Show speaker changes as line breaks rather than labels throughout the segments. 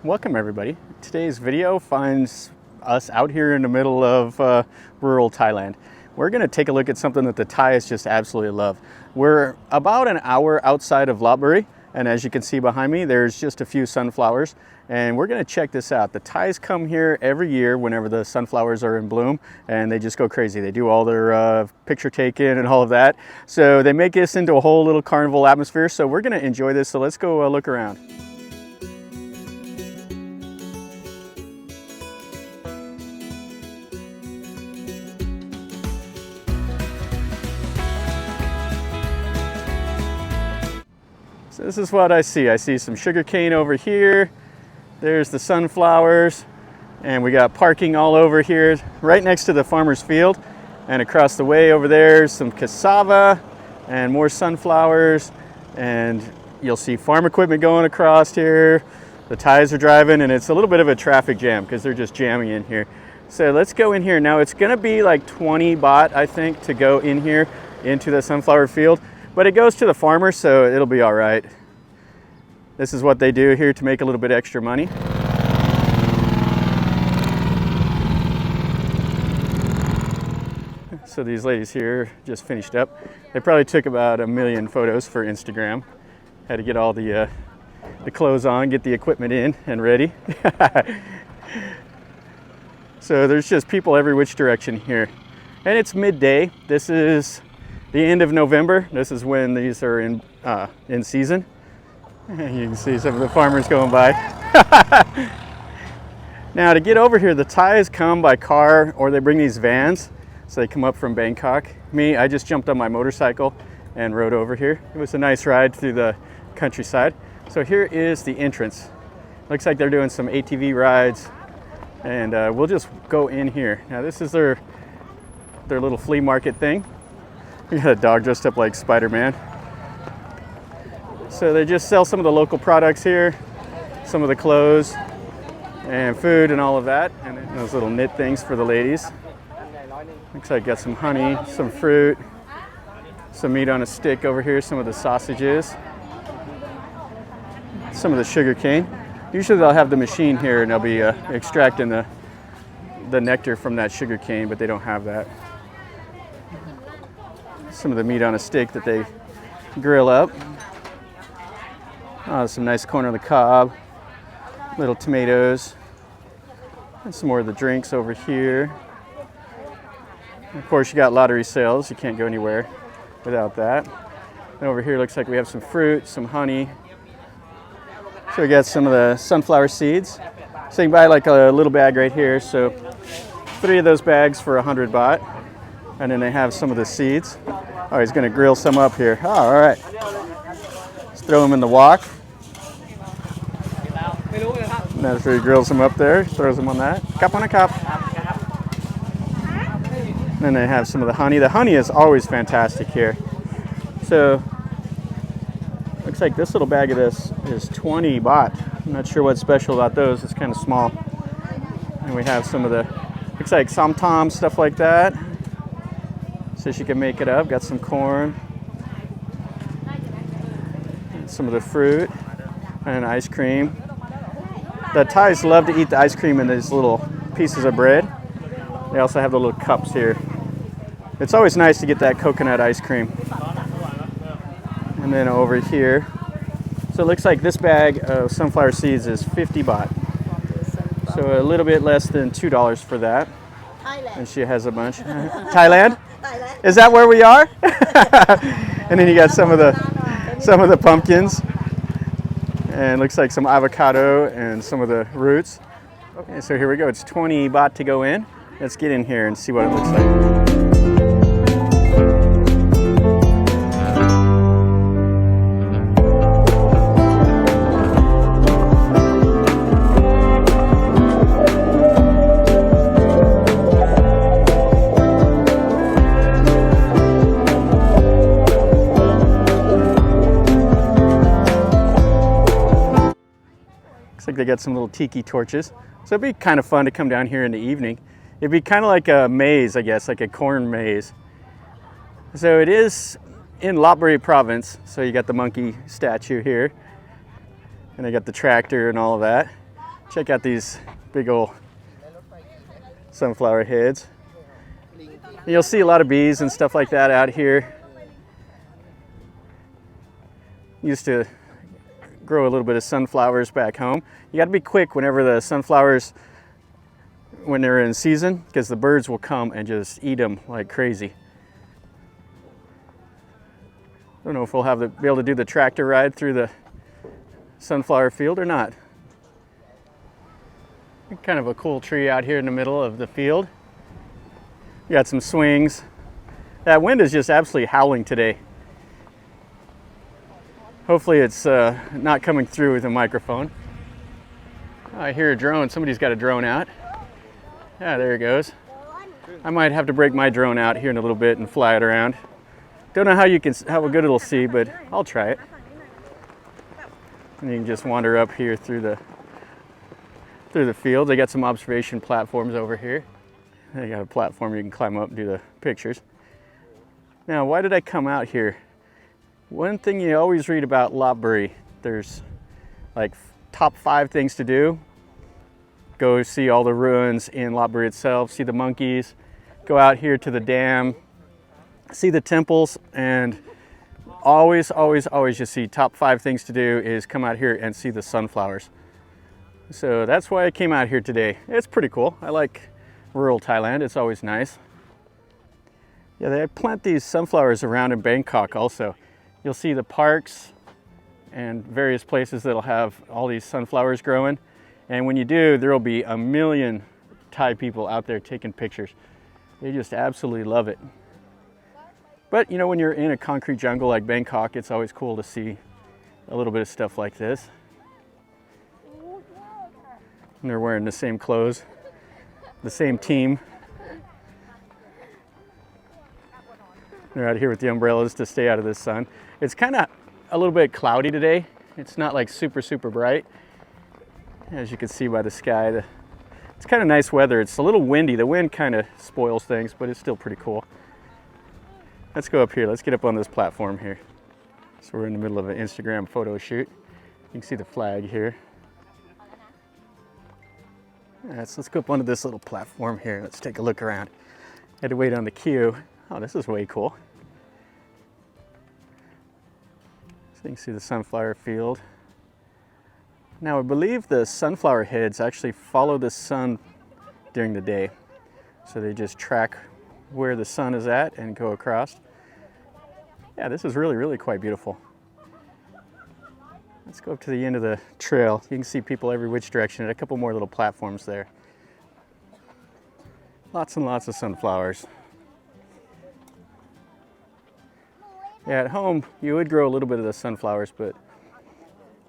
Welcome everybody. Today's video finds us out here in the middle of rural Thailand. We're going to take a look at something that the Thais just absolutely love. We're about an hour outside of Lopburi, and as you can see behind me, there's just a few sunflowers, and we're going to check this out. The Thais come here every year whenever the sunflowers are in bloom, and they just go crazy. They do all their picture taking and all of that. So they make this into a whole little carnival atmosphere, so we're going to enjoy this. So let's go look around. So this is what I see. I see some sugar cane over here. There's the sunflowers, and we got parking all over here right next to the farmer's field. And across the way over there, some cassava and more sunflowers. And you'll see farm equipment going across here. The Thais are driving, and it's a little bit of a traffic jam because they're just jamming in here. So let's go in here. Now it's gonna be like 20 baht, I think, to go in here into the sunflower field. But it goes to the farmer, so it'll be all right. This is what they do here to make a little bit extra money. So these ladies here just finished up. They probably took about 1 million photos for Instagram. Had to get all the clothes on, get the equipment in and ready. So there's just people every which direction here. And it's midday. This is the end of November. This is when these are in season. You can see some of the farmers going by. Now to get over here, the Thais come by car or they bring these vans. So they come up from Bangkok. I just jumped on my motorcycle and rode over here. It was a nice ride through the countryside. So here is the entrance. Looks like they're doing some ATV rides, and we'll just go in here. Now this is their little flea market thing. We got a dog dressed up like Spider-Man. So they just sell some of the local products here, some of the clothes and food and all of that, and those little knit things for the ladies. Looks like got some honey, some fruit, some meat on a stick over here, some of the sausages, some of the sugar cane. Usually they'll have the machine here and they'll be extracting the nectar from that sugar cane, but they don't have that. Some of the meat on a stick that they grill up. Some nice corn on the cob, little tomatoes, and some more of the drinks over here. And of course, you got lottery sales. You can't go anywhere without that. And over here looks like we have some fruit, some honey. So we got some of the sunflower seeds. So you can buy like a little bag right here. So 3 of those bags for 100 baht. And then they have some of the seeds. Oh, he's gonna grill some up here. Oh, all right. Let's throw them in the wok. And after he grills them up there, throws them on that. Cup on a cup. And then they have some of the honey. The honey is always fantastic here. So, looks like this little bag of this is 20 baht. I'm not sure what's special about those. It's kind of small. And we have some of the, looks like samtam, stuff like that. So she can make it up. Got some corn, and some of the fruit, and ice cream. The Thais love to eat the ice cream in these little pieces of bread. They also have the little cups here. It's always nice to get that coconut ice cream. And then over here, so it looks like this bag of sunflower seeds is 50 baht. So a little bit less than $2 for that.
Thailand.
And she has a bunch. Thailand? Is that where we are? And then you got some of the pumpkins, and looks like some avocado and some of the roots. Okay, so here we go. It's 20 baht to go in. Let's get in here and see what it looks like. Like they got some little tiki torches. So it'd be kind of fun to come down here in the evening. It'd be kind of like a maze, I guess, like a corn maze. So it is in Lopburi province. So you got the monkey statue here. And they got the tractor and all of that. Check out these big old sunflower heads. You'll see a lot of bees and stuff like that out here. Used to grow a little bit of sunflowers back home. You got to be quick whenever the sunflowers, when they're in season, because the birds will come and just eat them like crazy. I don't know if we'll be able to do the tractor ride through the sunflower field or not. Kind of a cool tree out here in the middle of the field. You got some swings. That wind is just absolutely howling today. Hopefully it's not coming through with the microphone. I hear a drone. Somebody's got a drone out. Yeah, there it goes. I might have to break my drone out here in a little bit and fly it around. Don't know how good it'll see, but I'll try it. And you can just wander up here through the field. They got some observation platforms over here. They got a platform you can climb up and do the pictures. Now, why did I come out here? One thing you always read about Lopburi, there's like top 5 things to do. Go see all the ruins in Lopburi itself, see the monkeys, go out here to the dam, see the temples, and always you see top 5 things to do is come out here and see the sunflowers. So that's why I came out here today. It's pretty cool. I like rural Thailand. It's always nice. Yeah, they plant these sunflowers around in Bangkok also. You'll see the parks and various places that'll have all these sunflowers growing. And when you do, there will be a million Thai people out there taking pictures. They just absolutely love it. But you know, when you're in a concrete jungle like Bangkok, it's always cool to see a little bit of stuff like this. And they're wearing the same clothes, the same team. They're out here with the umbrellas to stay out of the sun. It's kind of a little bit cloudy today. It's not like super bright. As you can see by the sky, it's kind of nice weather. It's a little windy. The wind kind of spoils things, but it's still pretty cool. Let's go up here. Let's get up on this platform here. So we're in the middle of an Instagram photo shoot. You can see the flag here. All right, so let's go up onto this little platform here. Let's take a look around. Had to wait on the queue. Oh, this is way cool. So you can see the sunflower field. Now I believe the sunflower heads actually follow the sun during the day. So they just track where the sun is at and go across. Yeah, this is really quite beautiful. Let's go up to the end of the trail. You can see people every which direction and a couple more little platforms there. Lots and lots of sunflowers. Yeah, at home you would grow a little bit of the sunflowers, but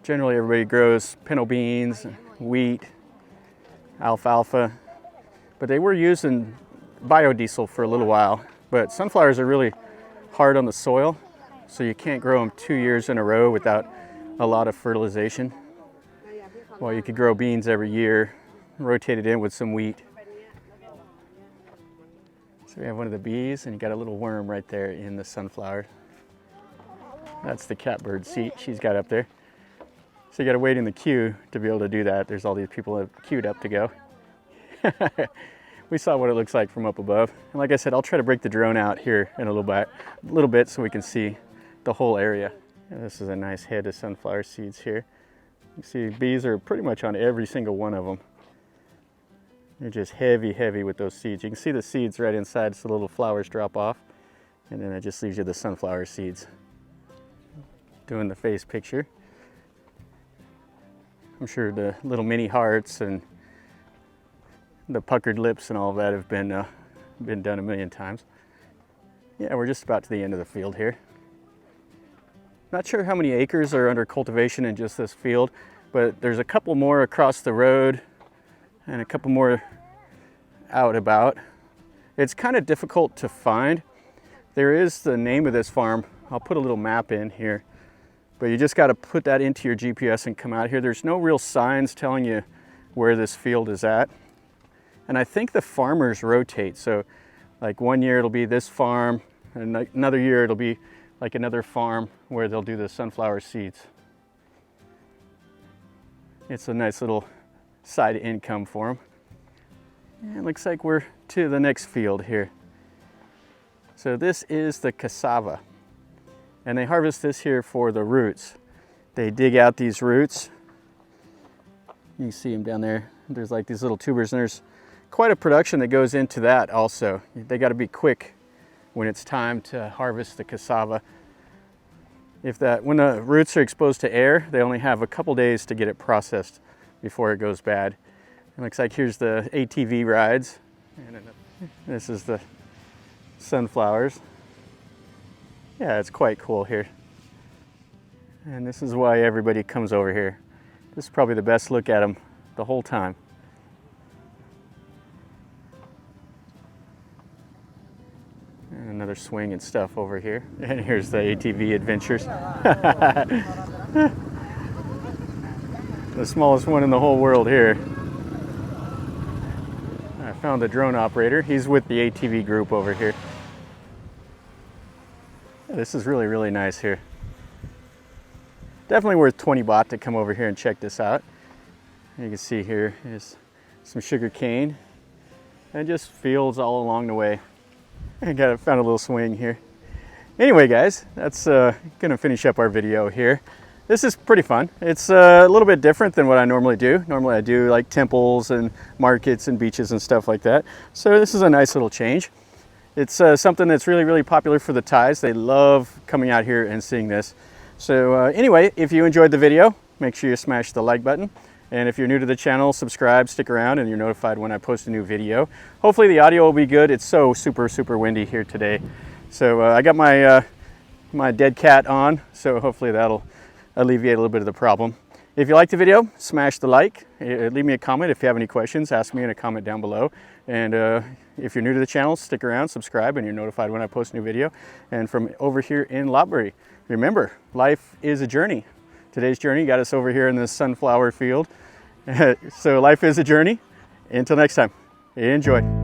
generally everybody grows pinto beans, wheat, alfalfa. But they were using biodiesel for a little while. But sunflowers are really hard on the soil, so you can't grow them 2 years in a row without a lot of fertilization. Well, you could grow beans every year, rotate it in with some wheat. So we have one of the bees, and you got a little worm right there in the sunflower. That's the catbird seat she's got up there. So you got to wait in the queue to be able to do that. There's all these people queued up to go. We saw what it looks like from up above. And like I said, I'll try to break the drone out here in a little bit so we can see the whole area. And this is a nice head of sunflower seeds here. You see bees are pretty much on every single one of them. They're just heavy with those seeds. You can see the seeds right inside, so the little flowers drop off. And then it just leaves you the sunflower seeds. Doing the face picture. I'm sure the little mini hearts and the puckered lips and all of that have been done a million times. Yeah, we're just about to the end of the field here. Not sure how many acres are under cultivation in just this field, but there's a couple more across the road and a couple more out about. It's kind of difficult to find. There is the name of this farm. I'll put a little map in here, but you just got to put that into your GPS and come out here. There's no real signs telling you where this field is at. And I think the farmers rotate. So like one year it'll be this farm, and another year it'll be like another farm where they'll do the sunflower seeds. It's a nice little side income for them. And it looks like we're to the next field here. So this is the cassava, and they harvest this here for the roots. They dig out these roots. You can see them down there. There's like these little tubers, and there's quite a production that goes into that also. They got to be quick when it's time to harvest the cassava. When the roots are exposed to air, they only have a couple days to get it processed before it goes bad. It looks like here's the ATV rides. And this is the sunflowers. Yeah, it's quite cool here. And this is why everybody comes over here. This is probably the best look at them the whole time. And another swing and stuff over here. And here's the ATV adventures. The smallest one in the whole world here. I found the drone operator. He's with the ATV group over here. Yeah, this is really, really nice here. Definitely worth 20 baht to come over here and check this out. You can see here is some sugar cane and just fields all along the way. I found a little swing here. Anyway, guys, that's gonna finish up our video here. This is pretty fun. It's a little bit different than what I normally do. Normally I do like temples and markets and beaches and stuff like that. So this is a nice little change. It's something that's really, really popular for the Thais. They love coming out here and seeing this. So anyway, if you enjoyed the video, make sure you smash the like button. And if you're new to the channel, subscribe, stick around, and you're notified when I post a new video. Hopefully the audio will be good. It's so super, super windy here today. So I got my, my dead cat on, so hopefully that'll alleviate a little bit of the problem. If you liked the video, smash the like, leave me a comment. If you have any questions, ask me in a comment down below. And if you're new to the channel, stick around, subscribe, and you're notified when I post a new video. And from over here in Lopburi, remember, life is a journey. Today's journey got us over here in this sunflower field. So life is a journey. Until next time, enjoy.